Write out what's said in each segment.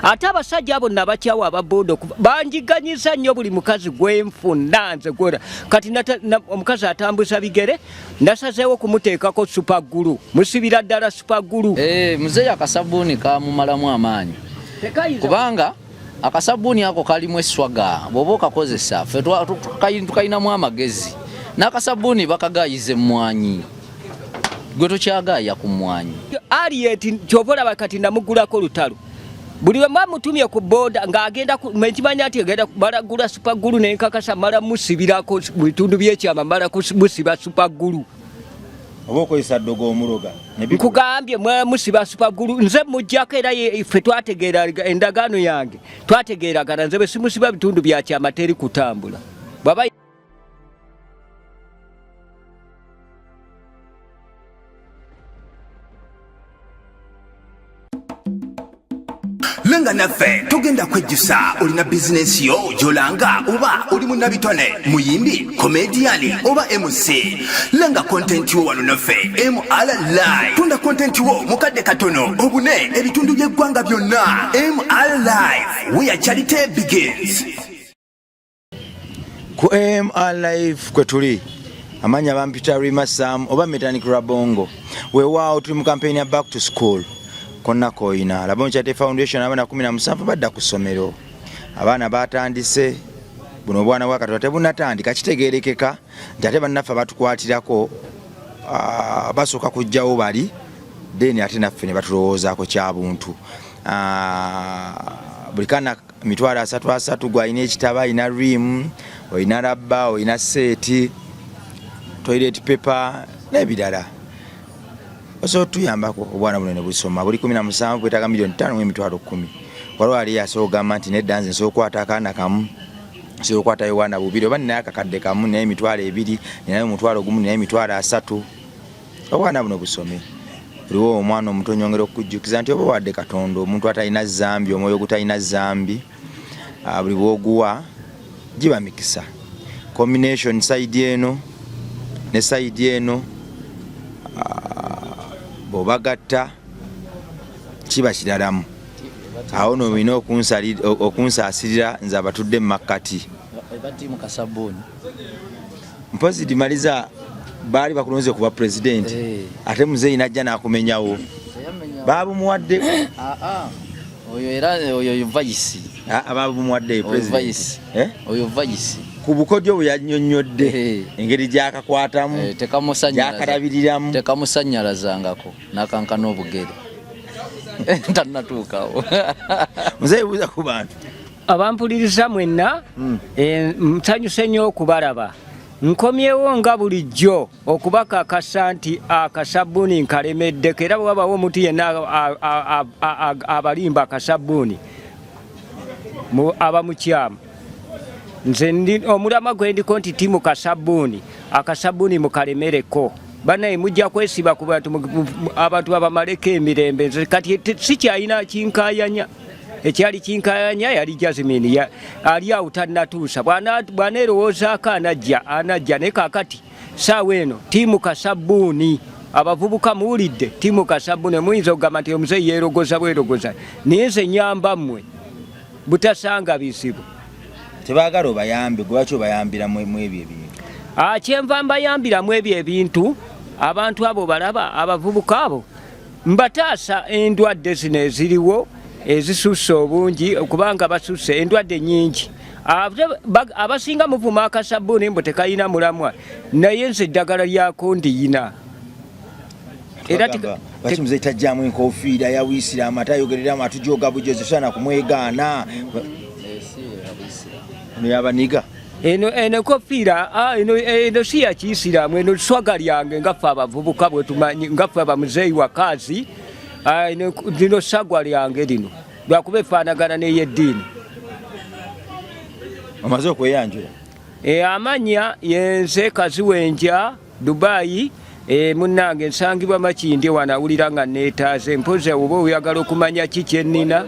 ate abasajja abo nabakyawa ababoda banjiganyisa nnyo buli mukazi gwenfuna nze gwera kati omukazi atambuza bigere nasazeewo kumuteekako supagulu musibira ddala supagulu. Muzeeyi akasabbuuni kamumalamu amaanyi kubanga akasabbuuni ako kalimu eswaga bw'oba okakozesa ffe tukayinamu amagezi n'akasabbuuni bakagayize mmwanyi gwe tokyagaaya ku mmwanyi. Alieti kyova olaba kati namugulako lutalo buli wemba mutumye ku boda ng'agenda mekimanya ati agenda balagula supagulu nenkakasa mala musibirako bitundu by'ekyama mala musiba supagulu oba okozesa ddogo omuloga nkugambye musiba supagulu nze mujjako era ffe twategeera endagaano yange twategeeragana nze bwe simusiba bitundu byakyama teri kutambula bwaba Lenga naffe tugenda kwejjusa olina bizinesi yo gyolanga oba oli munnabitone muyimbi komediyani oba MC lenga kontenti wo wano naffe MR Live tunda kontenti wo mukadde katono obune ebitundu by'eggwanga byonna MR Live where charity begins. Ku MR Live kwe tuli amanya bampita Rima Sam oba Mechanic Rabongo weewaawo tuli mu kampeni ya back to school konna koina Labongo Charity Foundation abana 17 badda ku ssomero abaana batandise buno bwana bwakatono tebunatandika kitegeerekeka nti ate bannaffe batukwatirako basooka kujjawo bali then ate naffe ne batulowoozaako kyabuntu buli kana mitwalo 3 gwalina ekitaba alina rim olina rabba olina seeti toilet paper n'ebirala oso tuyambako obwana buno ne busoma buli 17 kwetaaga milioni 5 n'emitwalo 10 waliwo ali yasooga nti nedda nze nsookwata akaana kamu nsookwata yowaana bubiri oba ninayo akakadde kamu n'emitwalo 2 ninayo omutwalo gumu ninayo emitwalo 3 obwana buno busome buliwo omwana omuto nyongera okujjukiza nti oba wadde Katonda omuntu atalina zambi omwoyo gutalina zambi buli bwoguwa giba mikisa combination side eno ne side eno bobagatta kiba kiralamu awo no bino okunsaasirira nze abatudde mu makkati mpozi dimaliza baali bakulonze kuba president ate muzeeyi najja n'akumenyawo baabumuwadde oyo era oyo vayisi baabumuwadde president oyo vayisi ku bukodyo bwe yannyonnyodde engeri gyakakwatamu gyakalabiriramu tekamusannyalazangako n'akankana obugere tannatuukawo muzeeyi buuza ku bantu abampuliriza mwenna nsanyuse nnyo okubalaba nkomyewo nga bulijjo okubakakasa nti akasabbuuni nkalemeddeko era bwe wabawo omuntu yenna abalimba akasabbuuni abamukyama nze omulama gwe ndiko nti timu kasabbuuni akasabbuuni mukalemereko banaye mujja kwesiba ku abantu abamaleko emirembe nze kati si kyalina kinkayanya ekyali kinkayanya yali Jasmine ali awo tannatuusa bw'aneerowoozaako anajja naye kaakati saawa eno tiimu kasabbuuni abavubuka muwulidde tiimu kasabbuuni muyinza okugamba nti omuzeeyi yeerogoza bwerogoza naye nze nyamba mmwe butasanga bizibu tebaagala obayambe gwaki obayambiramu ebyo ebintu kyenva mbayambiramu ebyo ebintu abantu abo balaba abavubuka abo mbataasa endwadde zino eziriwo ezisusse obungi kubanga basusse endwadde nnyingi abasinga muvuma akasabbuuni mbu tekayina mulamwa naye nze eddagala lyako ndiyina lwaki muzeeyi tajjaamu enkofiira yawiisira amata ayogereramu atujoga bujozi sana kumwegaana eno yabaniga eno enkofiira eno si ya Kiisiraamu eno swaga lyange ngaffe abavubuka bwe tumanyi ngaffe abamuzeeyi wakazi lino sagwa lyange lino lwakuba efaanagana n'ey'eddiini omaze okweyanjula amanya yenze Kaziwenja Dubai munnange nsangibwa Makindye wanawulira nga neetaaze mpoze oba oyagala okumanya ki kyennina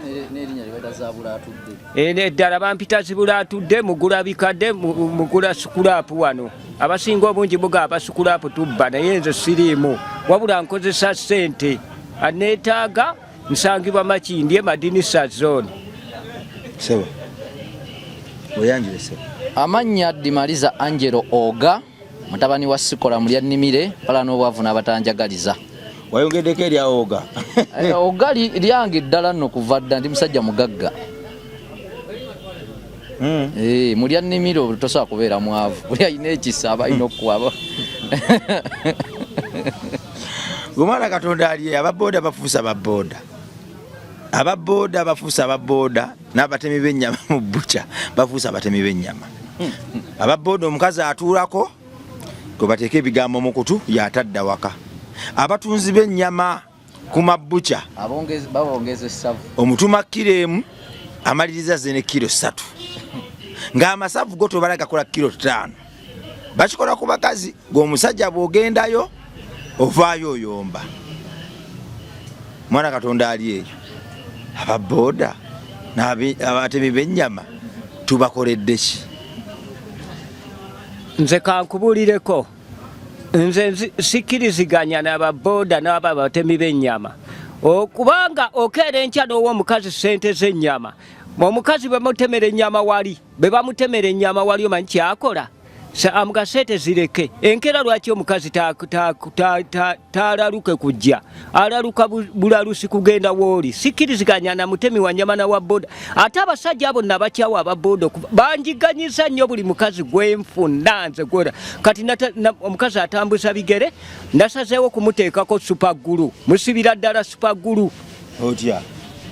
eddala bampita zibula atudde mugula bikadde mugula sukulaapu wano abasinga obungi bugaba sukulaapu tubba naye nze siriimu wabula nkozesa ssente aneetaaga nsangibwa Makindye Madinisa zone. Sebo. Oyanjire sebo. Amannya Dimaliza Angelo Oga mutabani wa Sikola mulya Nnimire pala n'obwavu n'abatanjagaliza. Wayongeddeko erya Oga. Oga lyange ddala nno kuva dda ndi musajja mugagga. Mulya Nnimire tosobola kubeera mwavu. Buli alina ekisa aba alina okukwaba. Gumala Katonda aliye ababoda bafuusa ababoda. Ababoda bafuusa ababoda n'abatemi b'ennyama mu bbuca bafuusa abatemi b'ennyama. Ababoda omukazi atuulako gwe bateeka ebigambo mu kutu yatadda waka. Abatunzi b'ennyama ku mabbuca babongeza essavu. Omutuma kilo amaliriza zene kilo 3. Ng'amasavu go tobalaga kola kilo 5. Bakikola ku bakazi ng'omusajja bw'ogendayo ovaayo oyomba. Mwana Katonda ali eyo. Ababoda n'abatemi b'ennyama tubakoledde ki? Nze kankubulireko. Nze sikkiriziganya n'ababoda n'abatemi b'ennyama. Okubanga okeera enkya n'ow'omukazi ssente z'ennyama. Omukazi bamutemera ennyama wali. Be bamutemera ennyama wali omanyi kyakola? Amugasete zireke. Enkera lwaki omukazi taalaluke kujja. Alaluka bulalusi kugenda wooli. Sikkiriziganya na mutemi wa nnyama na wa boda. Ate abasajja abo nabakyawa ababoda banjiganyiza nnyo buli mukazi gwenfuna nze gwera. Kati omukazi atambuza bigere nasazeewo kumuteekako supagulu. Musibira ddala supagulu. Otya.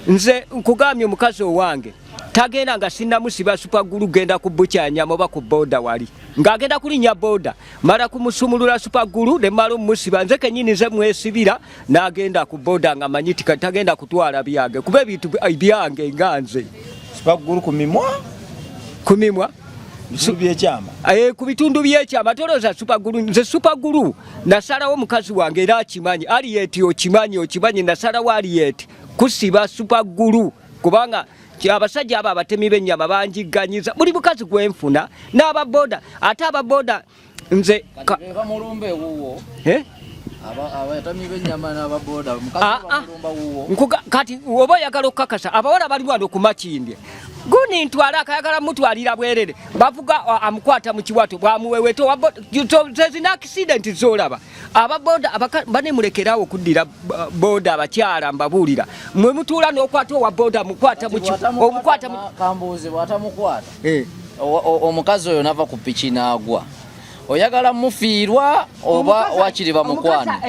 Nze nkugambye omukazi owange tagenda nga sinnamusiba supagulu genda ku bbuca nyama oba ku boda wali. Ng'agenda kulinnya boda mala kumusumulula supagulu ne mala omusiba nze kennyini nze mwesibira n'agenda ku boda nga manyi tagenda kutwala byange kuba ebintu byange nga nze. Supagulu ku mimwa? Ku mimwa? By'ekyama? Ku bitundu by'ekyama tolooza supagulu. Nze supagulu nasalawo mukazi wange era akimanyi. Aliyeti okimanyi nasalawo aliyeti kusiba supagulu kubanga abasajja abo abatemi b'ennyama banjiganyiza buli mukazi gwenfuna n'ababoda. Ate ababoda nze mulumbe wuwo abatemi b'ennyama n'ababoda kati oba oyagala okukakasa abawala bali wano ku Makindye guni ntwala akayagala mutwalira bwerere bavuga amukwata mu kiwato bwamuweweto zezina accident zolaba ababoda banemulekerawo okuddira boda abakyala mbabuulira mwe mutuula n'okwata owa boda mukwata kambuuzi bw'atamukwata omukazi oyo nava ku piki n'agwa oyagala mufiirwa oba wakiri bamukwana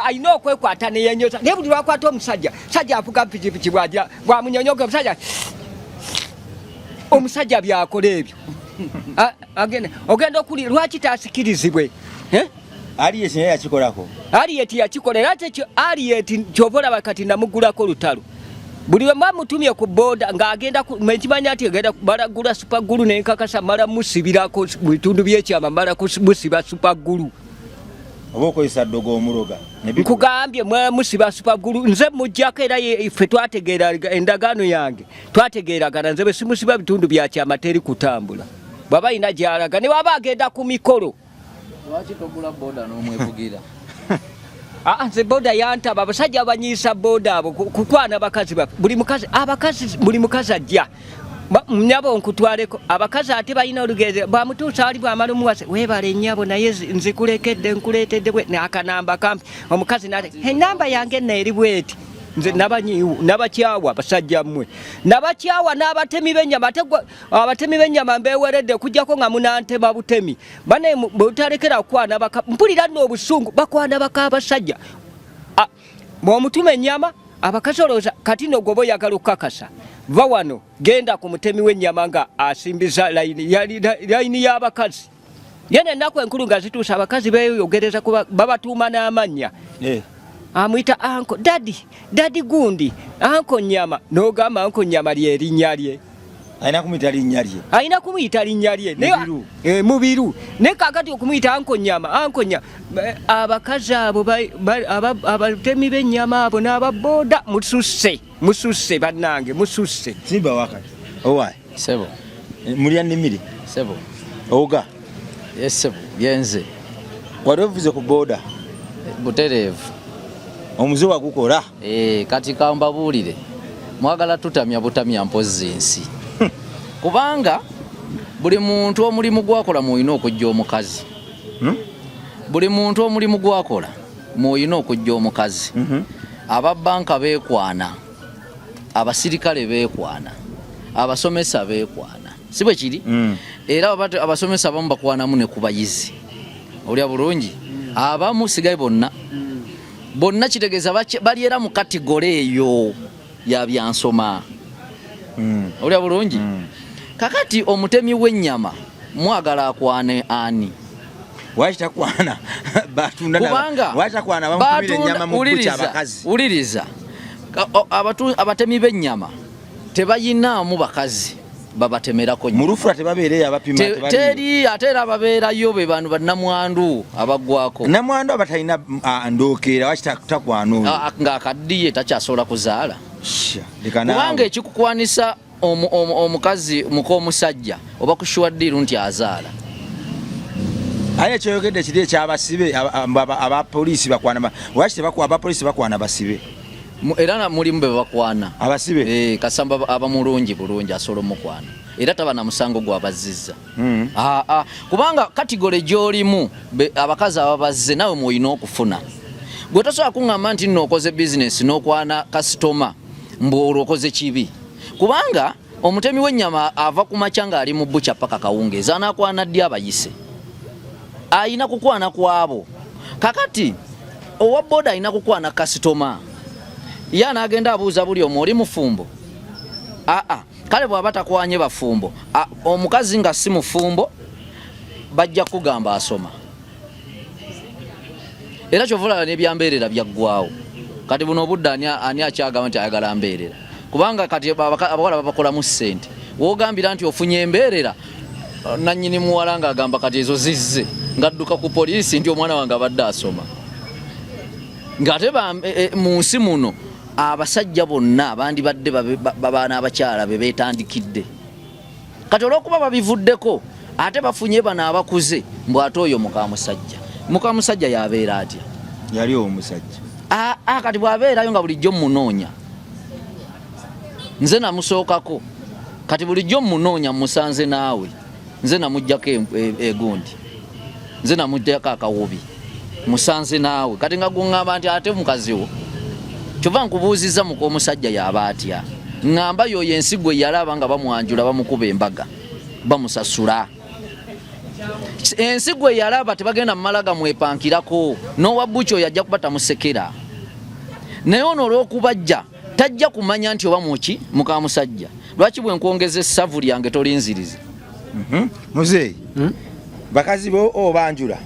alina okwekwata neyenyoza naye buli lwakwata omusajja sajja avuga pikipiki bwamunyonyoga omusajja byakola ebyo ogenda okuli lwaki tasikirizibwe Aliyeti naye yakikolako. Aliyeti yakikola era Aliyeti kyova olaba kati namugulako lutalo. Buli we mutumye ku boda ng'agenda mekimanya ati agenda balagula supagulu n'enkakasa mala musibirako mu bitundu by'ekyama mala musiba supagulu. Oba okozesa ddogo omuloga. Nkugambye musiba supagulu nze mujjako era ffe twategeera endagaano yange twategeeragana nze bwe simusiba bitundu bya kyama teri kutambula. Baba ina gy'alaga ne waba agenda ku mikolo. Lwaki togula boda n'omwevugira? Nze boda yantaba abasajja abanyiisa boda abo kukwana bakazi buli mukazi ajja mnyabo nkutwaleko abakazi ate balina olugeze bwamutuusa ali bwamala omuwase weebale nnyabo naye nzikulekedde nkuleetedde bwe n'akanamba kampi omukazi nate enamba yange neeri bweti nze nabakyawa basajja mmwe nabakyawa n'abatemi b'ennyama ate abatemi b'ennyama mbeeweredde kujjako nga munantema butemi bane bwetalekera okwana mpulira nno obusungu bakwana baka abasajja bw'omutuma ennyama abakazi olowooza kati no gwoba oyagala okukakasa va wano genda ku mutemi w'ennyama nga asimbiza layini y'abakazi yene ennaku enkulu nga zituusa abakazi beeyogereza kuba babatuuma n'amannya amwita anko dadi gundi anko nyama n'ogamba anko nyama lyerinnya lye alina kumuyita linnya lye mubiru naye kakati okumuyita anko nyama abakazi abo abatemi b'ennyama abo n'ababoda mususse bannange mususse simba wakati owaayi sebo mulya Nnimire sebo oga yes sebo yenze wali ovuze ku boda butereevu omuze wagukola kati kambabuulire mwagala tutamya butamya mpozi ensi kubanga buli muntu omulimu gwakola mwolina okujja omukazi buli muntu omulimu gwakola mwolina okujja omukazi ababbanka beekwana abasirikale beekwana abasomesa beekwana si bwe kiri era abasomesa abamu bakwanamu ne ku bayizi olya bulungi abamu sigaye bonna kitegeeza bali era mu kategole eyo ya byansoma olya bulungi kakati omutemi w'ennyama mwagala akwane ani wakitakwana batunda kubanga wakitakwana bamutumira ennyama mu kucha abakazi uliriza abatemi b'ennyama tebayinaamu bakazi babatemerako mu lufula tebabeereyo abapima teri ate era ababeerayo be bantu bannamwandu abaggwako namwandu abatalina ndokeera wakitakwana oyo ng'akaddiye takyasobola kuzaala kubanga ekikukwanisa omukazi mukomusajja oba kushuwaddiru nti azaala aye ekyoyogedde kiri ekyabasibe abapoliisi bakwana abapoliisi bakwana basibe era mulimu be bakwana abasibe kasamba abamulungi bulungi asobola omukwana era taba na musango gwabazizza kubanga katigole gy'olimu abakazi ababazze nawe mwolina okufuna gwe tosobola kuŋŋamba nti nno okoze bizinesi n'okwana kasitoma mbu okoze kibi kubanga omutemi w'ennyama ava ku makya ng'ali mu bbuca paka kawungeezi anakwana ddi abayise ayina kukwana kwabo kakati owa boda ayina kukwana kasitoma ye anaagenda abuuza buli omu oli mufumbo kale bw'aba takwanye bafumbo omukazi nga si mufumbo bajja kugamba asoma era kyovulala n'ebyambeerera byaggwawo kati buno obudde ani akyagamba nti ayagala mbeerera kubanga kati abawala babakolamu ssente woogambira nti ofunye embeerera nannyini muwala ng'agamba kati ezo zizze ng'adduka ku poliisi nti omwana wange abadde asoma ng'ate mu nsi muno abasajja bonna abandibadde babaana abakyala be beetandikidde kati olw'okuba babivuddeko ate bafunye bano abakuze mbw ate oyo mukamusajja yabeera atya yali omusajja kati bw'abeerayo nga bulijjo munoonya nze namusookako kati bulijjo munoonya musanze naawe nze namuggyako egundi nze namuggyako akawubi musanze naawe kati nga guŋŋamba nti ate mukazi wo kyova nkubuuzizza mukomusajja yaba atya ŋŋamba yoyo ensi gwe yalaba nga bamwanjula bamukuba embaga bamusasula ensi gwe yalaba tebagenda mumala gamwepankirako n'owabbuki oyo ajja kuba tamusekera naye ono olw'okubajja tajja kumanya nti oba muki mukamusajja lwaki bwe nkwongeza essavu lyange tolinziriza muzeeyi bakazi bo obanjula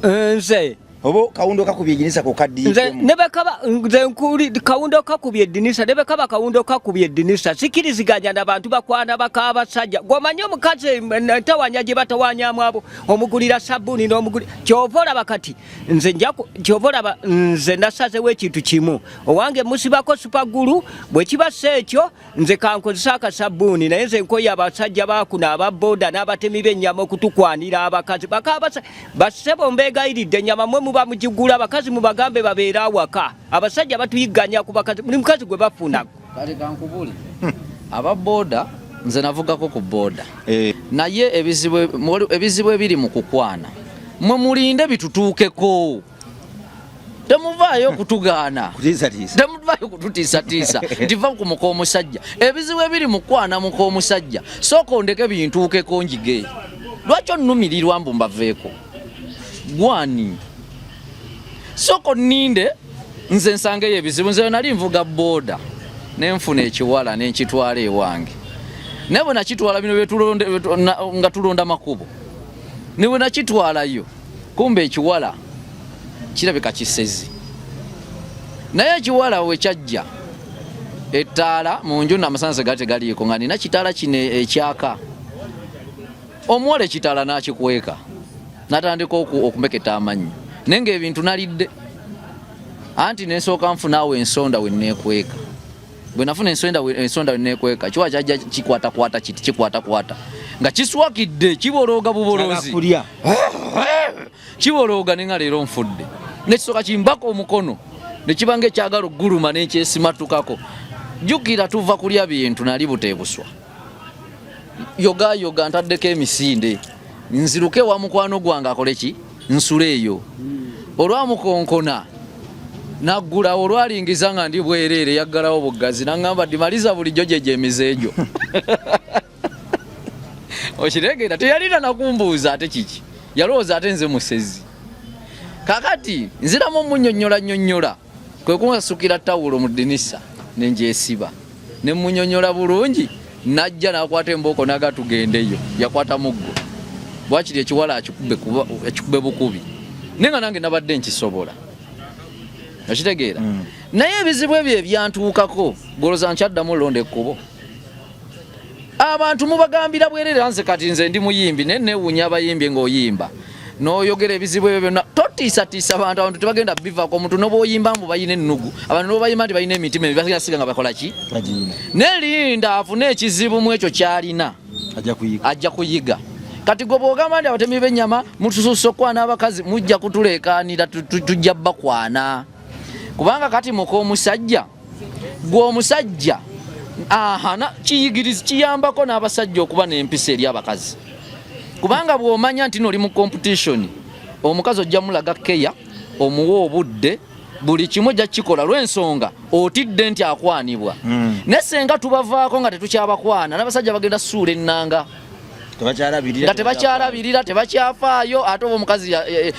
nze obo kawundo kakubye edinisa kokaddiye nze nebekaba nze nkuli kawundo kakubye edinisa nebekaba kawundo kakubye edinisa sikiriziganya n'abantu bakwana bakabasajja gomanya omukazi ntawanya gye batawanyamu abo omugulira sabbuuni n'omugulira kyovola bakati nze njaku kyovola nze nasazewo ekintu kimu owange musibako supagulu bwe kibasa ekyo nze kankozesa akasabbuuni naye nze nkoye abasajja bakuna ababooda n'abatemi b'ennyama okutukwanira abakazi bakabasajja basebo mbeegayiridde ennyama mwe bamujigula abakazi mubagambe babeera awaka abasajja batuyiganya ku bakazi buli mukazi gwe bafuna kale kankubuli ababoda nze navugako ku boda naye ebizibu ebiri mu kukwana mwe mulinde bitutuukeko temuvaayo kutugaana temuvaayo kututiisatiisa nti va ku muka omusajja ebizibu ebiri mu kukwana muka omusajja sooka ondeke bintuukeko njige lwaki onnumirirwa mbu mbaveeko gwani soko ninde nze nsangeyo ebizibu nze nali nvuga boda nenfuna ekiwala nenkitwala ewange naye bwe nakitwala bino nga tulonda makubo ne bwe nakitwalayo kumbe ekiwala kirabika kisezi naye ekiwala we kyajja ettaala mu nju n'amasannyalaze gali tegaliiko nga nina kitaala kino ekyaka omuwala ekitaala n'akikweka natandika okumeketa amannyo naye ng'ebintu nalidde anti nensooka nfunaawo ensonda we neekweka bwe nafuna ensonda we neekweka kiwa kyajja kikwatakwata kiti kikwatakwata nga kiswakidde kibolooga bubolozi kibolooga ne nga leero nfudde nekisooka kimbako omukono nekibanga ekyagala ogguluma n'ekyesimatukako jjukira tuva kulya bintu nali buteebuswa yoga ntaddeko emisinde nziruke wa mukwano gwange akole ki nsula eyo olwamukonkona naggulawo olwalingiza nga ndi bwereere yaggalawo buggazi naŋŋamba dimaliza bulijjo gye gyemizeegyo okiregeera teyalina nakumbuuza ate kiki yalowooza ate nze musezi kakati nziramu omunyonnyola kwe kunsukira tawulo mu ddinisa nengyesiba nemunyonnyola bulungi najja nakwata embooko naga tugendeyo yakwata muggo bwakiri ekiwala ekikube bukubi naye nga nange nabadde nkisobola okitegeera naye ebizibu ebyo ebyantuukako goloza nkyaddamu londa ekkubo abantu mubagambira bwerere nze kati nze ndi muyimbi naye newuunya abayimbi ng'oyimba n'oyogera ebizibu ebyo byonna totiisatiisa abantu tebagenda bivaako omuntu n'obaoyimba mbu balina ennugu abantu n'obayimba nti balina emitima ebibasiga nga bakola ki nelinda afune ekizibu mu ekyo kyalina ajja kuyiga kati gwe bw'ogamba nti abatemi b'ennyama mutususse okwana abakazi mujja kutuleekaanira tujja bakwana kubanga kati muka omusajja gwe omusajja kiyigiriza kiyambako n'abasajja okuba n'empisa eri abakazi kubanga bw'omanya nti n'oli mu competition omukazi ojja mulaga keya omuwa obudde buli kimu ojja kikola lw'ensonga otidde nti akwanibwa ne senga tubavaako nga tetukyabakwana n'abasajja bagenda suula ennanga nga tebakyalabirira tebakyafaayo ate oba omukazi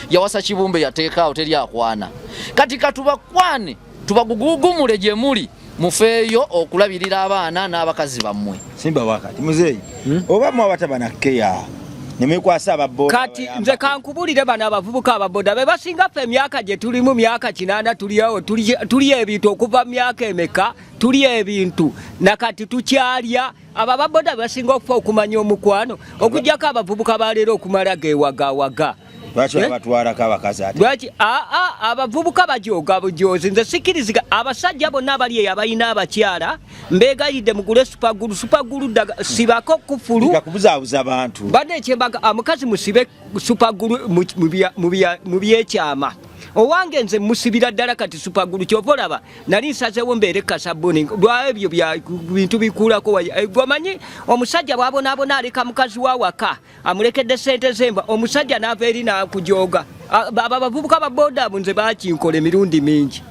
yawasa kibumbe yateekaawo teri akwana kati katubakwane tubaguguumule gye muli mufeeyo okulabirira abaana n'abakazi bammwe simba wakati muzeeyi oba mwabataba na keya nemekwasa ababoda kati nze kankubulire bano abavubuka ababoda be basinga ffe emyaka gye tulimu myaka 8 tuliawo tuli ebintu okuva myaka emeka tuli ebintu nakati tukyalya abo ababoda basinga okufa okumanya omukwano okujjako abavubuka baleero okumala gewagawaga lwaki abatwalako abakazi ate lwaki abavubuka bajoga bujozi nze sikiriziga abasajja bonna abali eyo abalina abakyala mbegayidde mugule supagulu sibako kufulu kubuzaabuza abantu badde ekyembaga omukazi musibe supagulu mu byekyama owange nze musibira ddala kati supagulu kyova olaba nali nsazeewo mbeere kasabuni lwebyo bintu bikulako gwamanyi omusajja bwabonaabona aleka mukazi wa waka amulekedde sente zemba omusajja naava eri nakujoga abavubuka baboda abo nze bakinkola emirundi mingi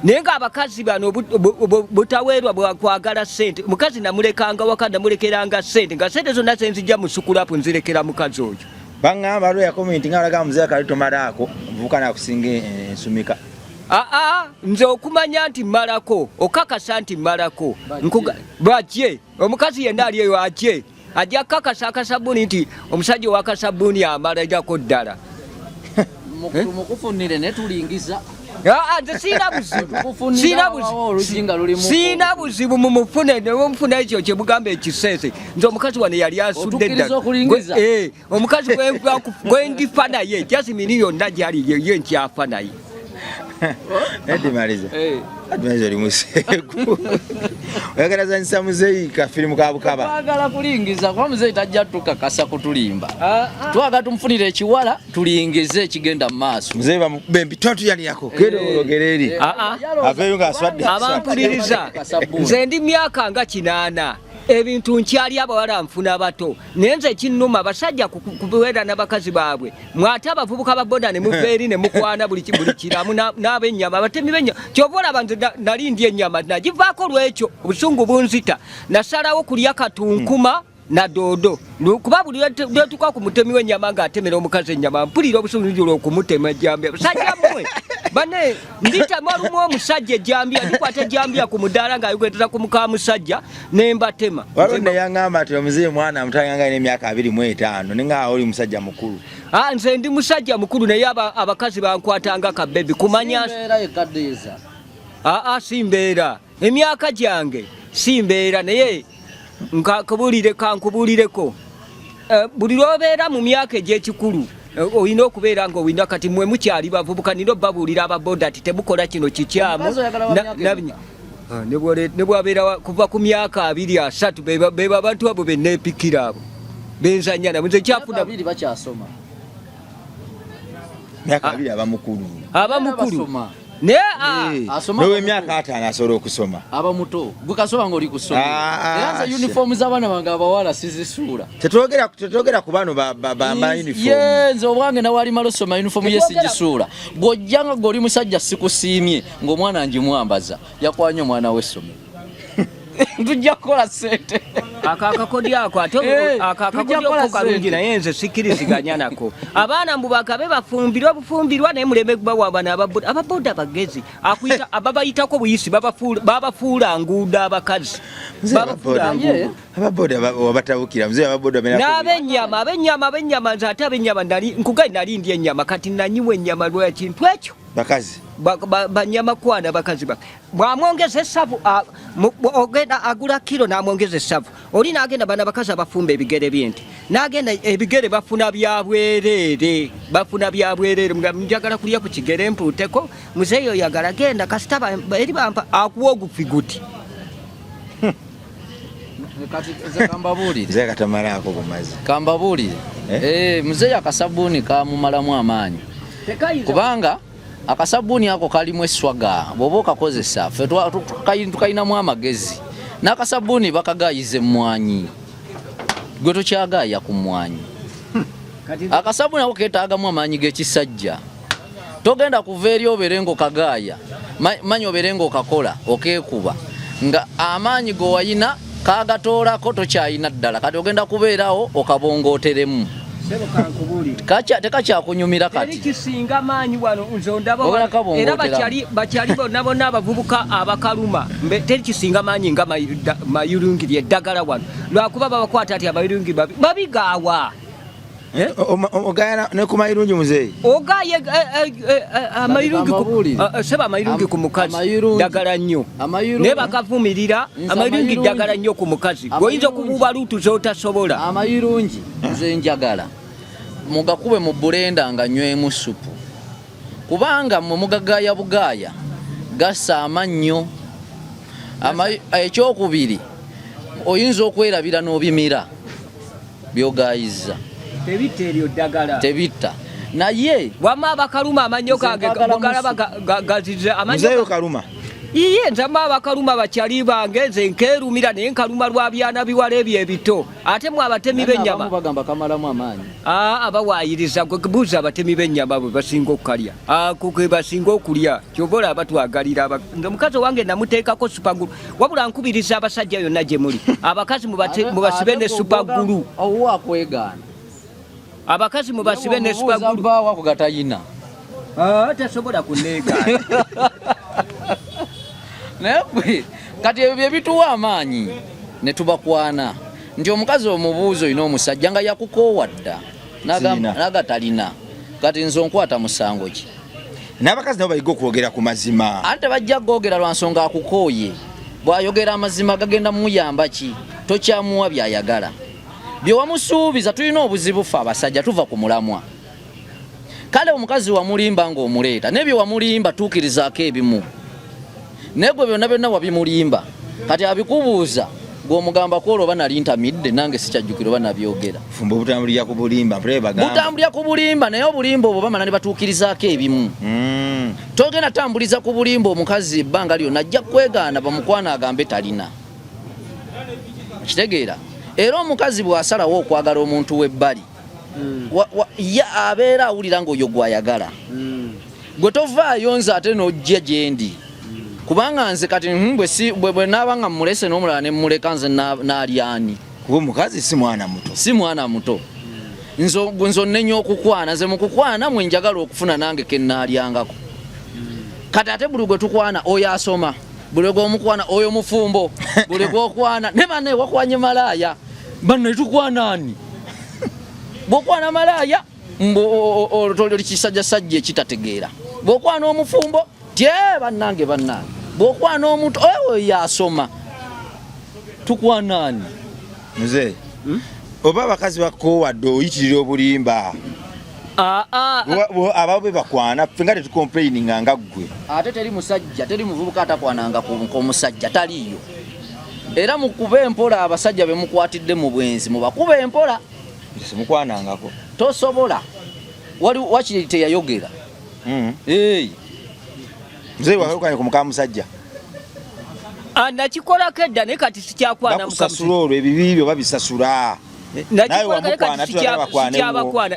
naye nga abakazi bano butaweerwa bwakwagala sente mukazi namulekanga waka namulekeranga sente nga sente zonna zenzijja musukulapu nzirekera mukazi oyo bangamba lwe yakomenti nga alaga muzee kali tomalaako omuvubuka nakusinga ensumika nze okumanya nti mmalako okakasa nti mmalako bajje omukazi yenna ali eyo ajje ajja kakasa akasabuni nti omusajja owakasabuni amalayako ddala mukufunire netulingiza nze siina buzibu mumufune nemufuna ekyo kyemugamba ekiseese nze omukazi wane yali asudde ddala omukazi gwendifa naye jasimini yonna gyali ye nkyafa naye edimaliza oli museegu oyagala zanyisa muzeeyi ka firimu kabukaba twagala kulingiza kuba muzeeyi tajja tukakasa kutulimba twagala tumufunira ekiwala tulingize ekigenda mu maaso muzeeyi bamubembi twatuyaliyako kerologereri aveeyo ngaaswadde abampuliriza nze ndi myaka nga 8 ebintu nkyali abawala nfuna bato naye nze kinnuma abasajja kubeera n'abakazi baabwe mwate abavubuka baboda ne muveeri ne mukwana buli kiramu n'ab'ennyama abatemi b'ennyama kyova olaba nze nali ndya ennyama nagivaako lwekyo obusungu bunzita nasalawo kulya katunkuma na doodo kuba buli lwetuka ku mutemi w'ennyama ng'atemera omukazi ennyama mpulira obusungu okumutemera ejjambya basajja mmwe bane nditema lumu omusajja ejjambya ndikwata ejjambya ku mudaala ng'ayogereza ku muka musajja nembatema waliwo neyaŋŋamba nti omuzeeyi mwana mutaganga alina emyaka 25 nenga oli musajja mukulu nze ndi musajja mukulu naye abakazi bankwatanga kabebi kumanya simbeera emyaka gyange simbeera naye kankubulireko buli lwobeera mu myaka egy'ekikulu olina okubeera nga owina kati mwe mukyali bavubuka nina obbabuulira ababoda ati temukola kino kikyamu ne bwabeera kuva ku myaka 2-3 beba abantu abo benneepikira abo benzanya nabo nze kyafuna bakyasoma myaka 2 abamukulu ne nowe myaka 5 asobola okusoma aba muto gwe kasoma ngoli kusoma era za uniform z'abana bange abawala sizisuula tetwogera ku bano bamba uniform yenze obwange nawali malo soma uniform yesijisuula gojjanga goli musajja sikusiimye ng'omwana njimwambaza yakwanya omwana w'essomero tujja kukola sente akakakodi ako ate akakakodi ako kalungi naye nze sikkiriziganya nako abaana mbu bakabe bafumbirwa naye muleme kubawa abana ababoda bagezi ababayitako buyisi babafuula nguudo abakazi ababoda wabatabukira mzee ababoda n'abenyama nze ate abenyama nkugayi nali ndya ennyama kati nanyiwa ennyama lwekintu ekyo bakazi banyama kwana bakazi ba mwamwongeza esavu ogenda agula kilo namwongeza esavu oli nagenda bana bakazi abafumba ebigere byente nagenda ebigere bafuna byabwerere njagala kulya ku kigere mpuuteko muzeeyo yagala genda kasita eri bampa akuwa ogufiguti kambabuulire muzeeyo akasabbuuni kamumalamu amaanyi kubanga akasabbuuni ako kalimu eswaga bw'oba okakozesa ffe tukalinamu amagezi n'akasabbuuni bakagayiza emmwanyi gwe tokyagaaya ku mmwanyi akasabbuuni ako keetaagamu amaanyi g'ekisajja togenda kuva eri obeere ng'okagaaya manyi obeere ng'okakola okeekuba nga amaanyi ge wayina kaagatoolako tokyayina ddala kati ogenda kubeerawo okabongooteremu tekakyakunyumira kati kisinga maanyi wano nze ondaba era bakyali bonna abavubuka abakaluma teri kisinga maanyi nga mayirungi lyeddagala wano lwakuba babakwata ati amayirungi babigaawa ogaya ne ku mayirungi muzeeyi ogaye seba amayirungi ku mukazi ddagala nnyo naye bakavumirira amayirungi ddagala nnyo ku mukazi oyinza okubuuba luutu z'otasobola amayirungi nze njagala mugakube mu bulenda nga nywemu supu kubanga mwe mugagaaya bugaaya gassa amannyo ekyokubiri oyinza okwerabira n'obimira byogaayiza tebitta naye wama abakaluma amannyo gagalaba gazize amannyo kaluma iye nzama abakaluma bakyali bange nze nkeerumira naye nkaluma lwa byana biwala ebyo ebito ate mwe abatemi b'ennyama bagamba kamalamu amaanyi abawaayiriza buuza abatemi b'ennyama bwe basinga okukalya kwe basinga okulya kyova olaba twagalira nze omukazi owange namuteekako supagulu wabula nkubiriza abasajja yonna gye muli abakazi mubasibe ne supagulu owakwegaana abakazi mubasibe ne supagulu wako gatayina tasobola kuneegaana naye kati ebyo bye bituwa amaanyi ne tubakwana nti omukazi omubuuzo olina omusajja nga yakukoowa dda nagatalina kati nze onkwata musango ki n'abakazi nabo bayiga okwogera ku mazima ate bajja googera lwa nsonga akukooye bw'ayogera amazima gagenda muyamba ki tokyamuwa by'ayagala bye wamusuubiza tulina obuzibu ffe abasajja tuva ku mulamwa kale omukazi wamulimba ng'omuleeta n'ebyo wamulimba tuukirizaako ebimu negwe byonna wabimulimba kati abikubuuza gw'omugamba kwolwo oba nali ntamidde nange sikyajjukira oba nabyogera fumba obutambulira ku bulimba butambulira ku bulimba naye obulimba obwo bamala ne batuukirizaako ebimu togenda tambuliza ku bulimba omukazi ebbanga lyonna ajja kwegaana bamukwana agambe talina kitegeera era omukazi bw'asalawo okwagala omuntu w'ebbali abeera awulira ng'oyo gw'ayagala gwe tovaayo nze ate n'ojja gyendi kubanga nze kati bwe naaba nga mmulese n'omulala ne mmuleka nze n'alyani kuba omukazi si mwana muto nze onnenya okukwana nze mu kukwana mwe njagala okufuna nange ke nnaalyangako kati ate buli gwe tukwana oyo asoma buli gw'omukwana oyo mufumbo buli gw'okwana ne banne wakwanye malaaya banne tukwanaani bw'okwana malaaya oli kisajjasajja ekitategeera bw'okwana omufumbo tye bannange bw'okwana omuntu oyo yasoma tukwanaani muzeeyi oba abakazi bakoowadde oyitirira obulimba abo be bakwana ffe nga tetukomplaininga nga ggwe ate teri musajja teri muvubuka atakwananga k'omusajja taliyo era mukuba empola abasajja be mukwatidde mu bwenzi mubakuba empola simukwanangako tosobola wakiri teyayogera Mzee wakalukanye ku mukamusajja. Nakikolako edda naye kati sikyakwana mukamusajja. Olwo ebibibyo babisasula. Nakikolakwana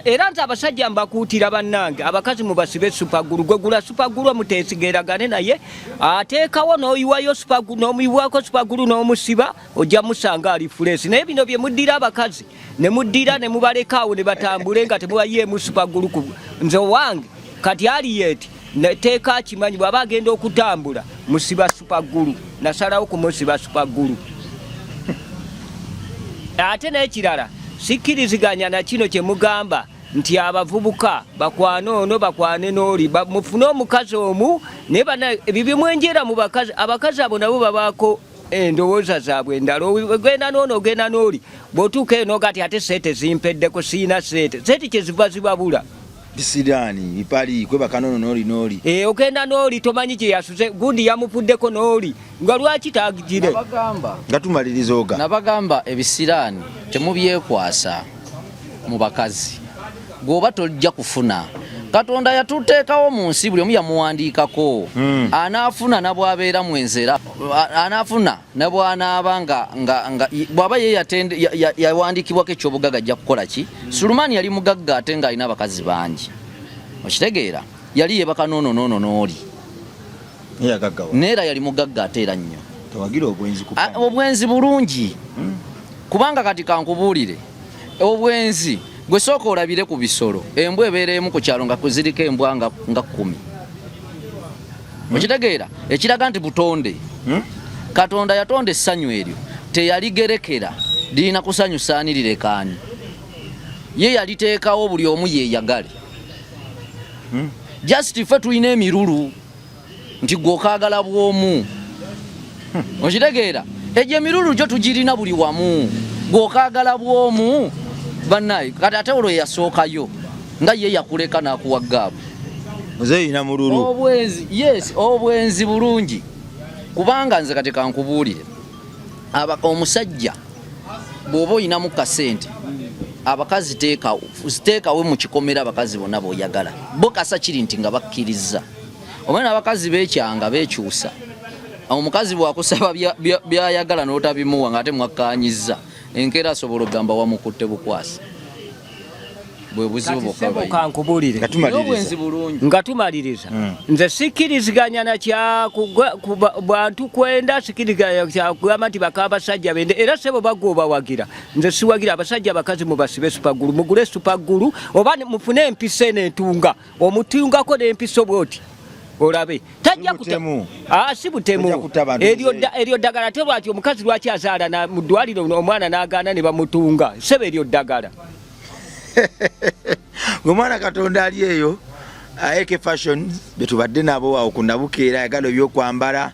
era nti abasajja mbakuutira bannange abakazi mubasibe supagulu gwe gula supagulu omuteesigeragane naye ateekawo n'oyiwayo supagulu n'omuyibwako supagulu n'omusiba ojja musanga ali fulesi naye bino bye muddira abakazi ne muddira ne mubalekaawo ne batambule nga temubayeemu supagulu nze owange kati aliyeti neteeka akimanyi bw'aba agenda okutambula musiba supagulu nasalawo kumusiba supagulu. Ate n'ekirala sikkiriziganya na kino kye mugamba nti abavubuka bakwane ono bakwane n'oli mufune omukazi omu naye bana ebyo mwenjera mu bakazi abakazi abo nabo babaako endowooza zaabwe endala ogenda n'ono ogenda n'oli bw'otuuka eno gati ate seete zimpeddeko siina seete kye ziva zibabula bisirani bipali kwe bakanono n'oli ogenda n'oli tomanyi kye yasuze gundi yamufuddeko n'oli nga lwaki taagire nga tumaliriza oga nabagamba ebisirani temubyekwasa mu bakazi gwoba tojja kufuna Katonda yatuteekawo mu nsi buli omu yamuwandiikako anaafuna nabwabeera mwenzera anaafuna nabwanaaba nga bw'aba ye yawandiikibwako ekyobugaga ajja kukola ki. Sulumani yali mugagga ate ng'alina abakazi bangi okitegeera yali yebaka noono n'oli neera yali mugagga ate era nnyo obwenzi bulungi kubanga kati kankubuulire obwenzi gwe sooka olabire ku bisolo embwa ebeera emu ku kyalo nga kuzirika embwa nga 10 okitegeera ekiraga nti butonde Katonda yatonda essanyu eryo teyaligerekera lirina kusanyusa ani lirekaani ye yaliteekawo buli omu yeeyagale just ffe tulina emirulu nti gw'okaagala bw'omu okitegeera egyo emirulu gyo tugirina buli wamu gw'okaagala bw'omu bannaye kati ate olwo yasookayo nga ye yakuleka n'akuwaggaabu ozeyina mululu obwenzi yes obwenzi bulungi kubanga nze kati kankubuulire omusajja bw'oba oyinamu kasente abakazi teekawe mu kikomera abakazi bonna b'oyagala bo kasa kiri nti nga bakkiriza omwana abakazi beekyanga beekyusa omukazi bw'akusaba byayagala n'otabimuwa ng'ate mwakkaanyizza enkeera asobola okugamba wamukutte bukwasi bwe buzibu bokkankubuulire nga tumaliriza nze sikkiriziganya ku bantu kwenda sikkiriziganya kyakugamba nti baka abasajja bende era sebo bagoobawagira nze siwagira abasajja abakazi mubasibe supagulu mugule supagulu oba mufune empisa enentunga omutungako n'empisa bwoti olabe tajja kutemu si butemu eryo ddagala te lwaki omukazi lwaki azaala mu ddwaliro omwana n'agaana ne bamutunga sebe eryo ddagala ng'omwana Katonda ali eyo AK Fashion betubadde nabo awo kunabukeera yagala ebyokwambala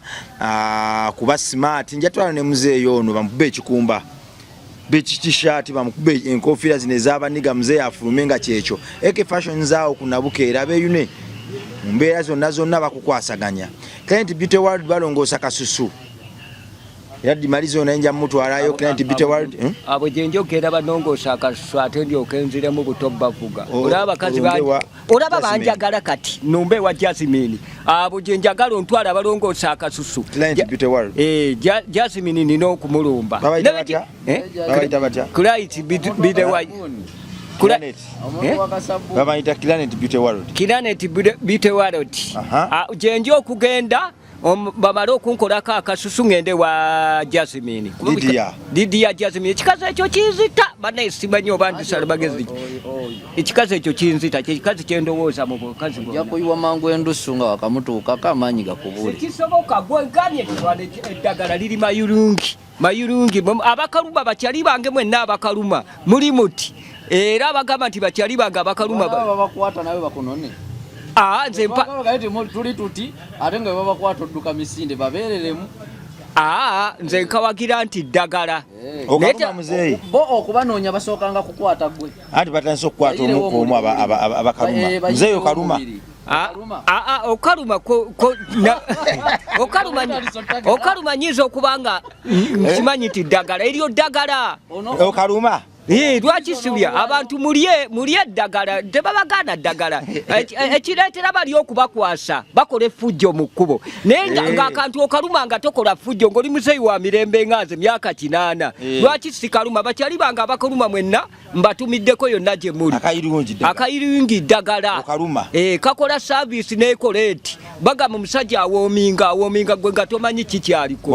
kuba smart njatwala ne muzeeyo ono bamukube ekikumba beach t-shirt bamukube enkofiira zino ez'abaniga muzeeyo afulume nga kyekyo AK Fashion zaawo kunabukeera beeyune mbeera zonna bakukwasaganya Client Beauty World balongoosa kasusu era dimalizo nainja mutwalayo Client Beauty World abo gyenjogera banongoosa akasusu ate ndyoka enziremu buto bavuga olaba banjagala kati numbe wa Jasmine abo gyenjagala ontwala balongoosa akasusu Client Beauty World Jasmine nina okumulumba Client Beauty World babayita Client Beauty World Client Beauty World gyenja okugenda bamale okunkolako akasusu ngende wa Jasmine Lydia Jasmine ekikazi ekyo kinzita banaye simanyi oba ndisala bagezi ekikazi ekyo kinzita kyekikazi kyendowooza mu bukazi yakuyiwa mangu endusu nga wakamutuukako amaanyi gakubuule kisoboka gweganye tutwale eddagala liri mayulungi abakaluma bakyali bange mwenna abakaluma muli muti era bagamba nti bakyali bange abakaluma babakwata nawe bakunone nze tuli tuti ate nga babakwata odduka misinde babeereremu nze nkawagira nti ddagala bo okubanoonya basookanga kukwata gwe anti batandise okukwata omu abakaluma muzeeyo kaluma okaluma nyiza okubanga nkimanyi nti ddagala eryo ddagala okaluma lwaki sibya abantu mulye eddagala tebabagaana ddagala ekireetera bali okubakwasa bakola effujjo mu kkubo naye ng'akantu okaluma nga tokola ffujjo ng'oli muzeeyi wa mirembe ng'aze myaka 8 lwaki sikaluma bakyali bange abakaluma mwenna mbatumiddeko yonna gye muli akayirungi ddagala kakola saaviisi n'ekola eti bagamba omusajja awoominga gwe nga tomanyi kikyaliko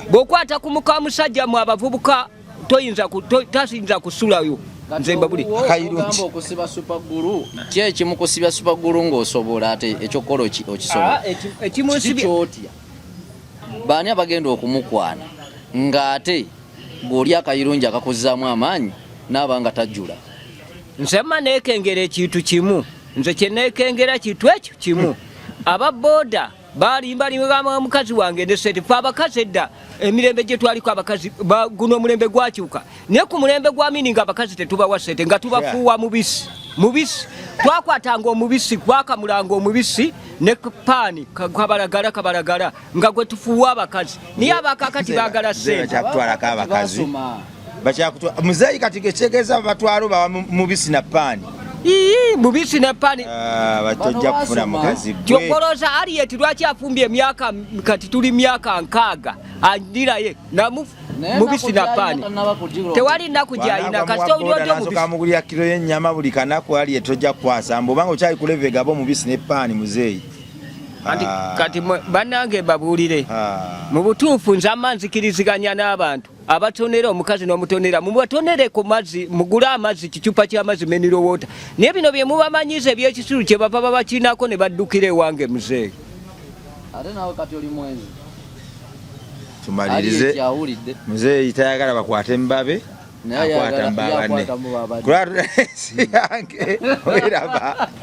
bw'okwata ku muka musajja mu abavubuka tasinza kusulayo nze mbabuli akayirungi okusiba supaguru kyekimu kusibya supaguru ng'osobola ate ekyokola okisobola ekimunsibya baani abagenda okumukwana ng'ate ng'oli akayirungi akakuzzaamu amaanyi n'abanga tajjula nsemma neekengera ekintu kimu nze kye neekengera kintu ekyo kimu ababooda balimbalimba mukazi wange nesete fe abakazi edda emirembe gye twaliko abakazi guno omulembe gwakyuka naye ku mulembe gwa mini nga abakazi tetubawa sete nga tubafuuwa mubisi twakwatanga omubisi gwakamulanga omubisi ne paani kabalagala nga gwe tufuuwa abakazi niye abakakati baagala sente muzeeyi kati gekyegeeza batwalo bawa mubisi na paani mubisi ne pani batojja kufuna mukazi kyokoloza aliyeti lwaki afumbye emyaka kati tuli myaka 6 andiraye mubisi na pani tewali nnaku gyayina kasitokamugulira kiro y'ennyama buli kanaku aliyeti tojja kukwasa mbobanga okyali kulevega bo mubisi ne paani muzeeyi kati bannange babuulire mu butuufu nze amanzikiriziganya n'abantu abatonera omukazi n'omutonera mubatonere ku mazzi mugule amazzi kicupa ky'amazzi meniro wota naye bino bye mubamanyiza ebyekisulu kye bava babakiinako ne baddukira ewange muzeeyi ate nawe kati oli mwenzi tumalirize muzeeyi tayagala bakwate mbabe akwata mbabane kulwa yange weraba